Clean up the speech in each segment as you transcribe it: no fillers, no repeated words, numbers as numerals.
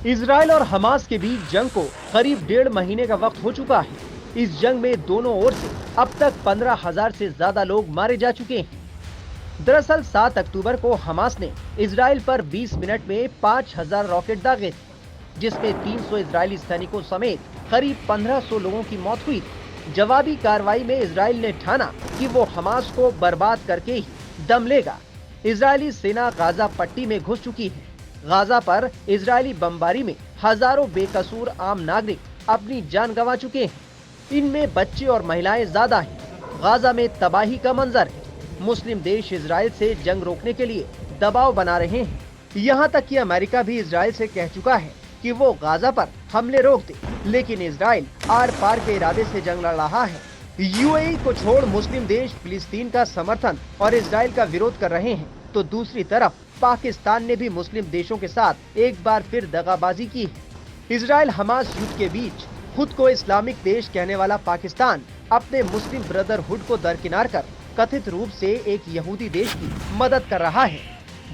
Israel और Hamas के बीच जंग को करीब 1.5 महीने का वक्त हो चुका है। इस जंग में दोनों ओर से अब तक 15,000 से ज्यादा लोग मारे जा चुके हैं। दरअसल 7 अक्टूबर को हमास ने इजराइल पर 20 मिनट में 5,000 रॉकेट दागे थे, जिसमें 300 इजरायली सैनिकों समेत करीब 1,500 लोगों की मौत हुई थी। जवाबी कार्रवाई में इजराइल ने ठाना कि वो हमास को बर्बाद करके ही दम लेगा। इजरायली सेना गाजा पट्टी में घुस चुकी है। गाजा पर इजरायली बमबारी में हजारों बेकसूर आम नागरिक अपनी जान गंवा चुके हैं। इनमें बच्चे और महिलाएं ज्यादा हैं। गाजा में तबाही का मंजर है। मुस्लिम देश इजराइल से जंग रोकने के लिए दबाव बना रहे हैं। यहाँ तक कि अमेरिका भी इजराइल से कह चुका है कि वो गाजा पर हमले रोक दे, लेकिन इजराइल आर पार के इरादे से जंग लड़ रहा है। यूएई को छोड़ मुस्लिम देश फिलिस्तीन का समर्थन और इजराइल का विरोध कर रहे हैं, तो दूसरी तरफ पाकिस्तान ने भी मुस्लिम देशों के साथ एक बार फिर दगाबाजी की है। इजराइल हमास युद्ध के बीच खुद को इस्लामिक देश कहने वाला पाकिस्तान अपने मुस्लिम ब्रदरहुड को दरकिनार कर कथित रूप से एक यहूदी देश की मदद कर रहा है।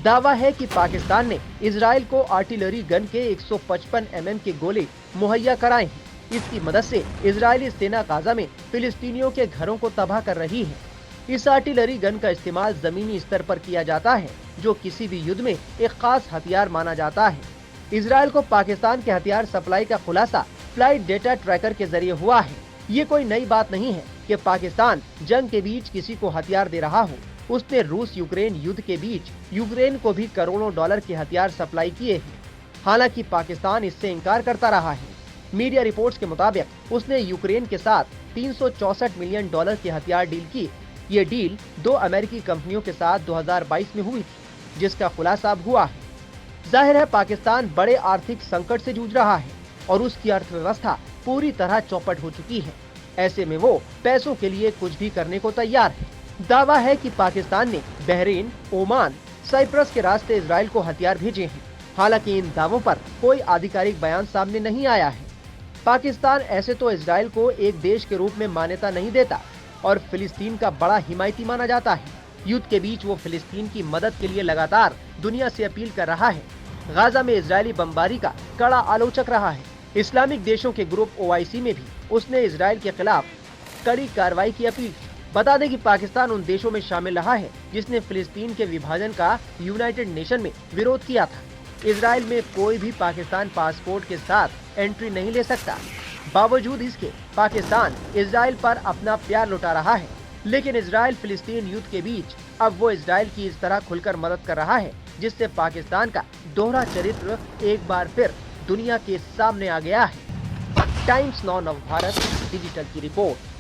दावा है कि पाकिस्तान ने इजराइल को आर्टिलरी गन के 155 mm के गोले मुहैया कराए हैं। इसकी मदद से इजरायली सेना गाजा में फिलिस्तीनियों के घरों को तबाह कर रही है। इस आर्टिलरी गन का इस्तेमाल जमीनी स्तर पर किया जाता है, जो किसी भी युद्ध में एक खास हथियार माना जाता है। इजराइल को पाकिस्तान के हथियार सप्लाई का खुलासा फ्लाइट डेटा ट्रैकर के जरिए हुआ है। ये कोई नई बात नहीं है कि पाकिस्तान जंग के बीच किसी को हथियार दे रहा हो। उसने रूस यूक्रेन युद्ध के बीच यूक्रेन को भी करोड़ों डॉलर के हथियार सप्लाई किए हैं। हालांकि पाकिस्तान इससे इनकार करता रहा है। मीडिया रिपोर्ट्स के मुताबिक उसने यूक्रेन के साथ 364 मिलियन डॉलर के हथियार डील की। ये डील 2 अमेरिकी कंपनियों के साथ 2022 में हुई थी, जिसका खुलासा अब हुआ है। जाहिर है पाकिस्तान बड़े आर्थिक संकट से जूझ रहा है और उसकी अर्थव्यवस्था पूरी तरह चौपट हो चुकी है। ऐसे में वो पैसों के लिए कुछ भी करने को तैयार है। दावा है कि पाकिस्तान ने बहरीन, ओमान, साइप्रस के रास्ते इजराइल को हथियार भेजे हैं। हालांकि इन दावों पर कोई आधिकारिक बयान सामने नहीं आया है। पाकिस्तान ऐसे तो इजराइल को एक देश के रूप में मान्यता नहीं देता और फिलिस्तीन का बड़ा हिमायती माना जाता है। युद्ध के बीच वो फिलिस्तीन की मदद के लिए लगातार दुनिया से अपील कर रहा है। गाजा में इजरायली बमबारी का कड़ा आलोचक रहा है। इस्लामिक देशों के ग्रुप OIC में भी उसने इजराइल के खिलाफ कड़ी कार्रवाई की अपील की। बता दें कि पाकिस्तान उन देशों में शामिल रहा है जिसने फिलिस्तीन के विभाजन का यूनाइटेड नेशन में विरोध किया था। इजराइल में कोई भी पाकिस्तान पासपोर्ट के साथ एंट्री नहीं ले सकता। बावजूद इसके पाकिस्तान इजराइल पर अपना प्यार लुटा रहा है। लेकिन इजराइल फिलिस्तीन युद्ध के बीच अब वो इजराइल की इस तरह खुलकर मदद कर रहा है, जिससे पाकिस्तान का दोहरा चरित्र एक बार फिर दुनिया के सामने आ गया है। टाइम्स नाउ नव भारत डिजिटल की रिपोर्ट।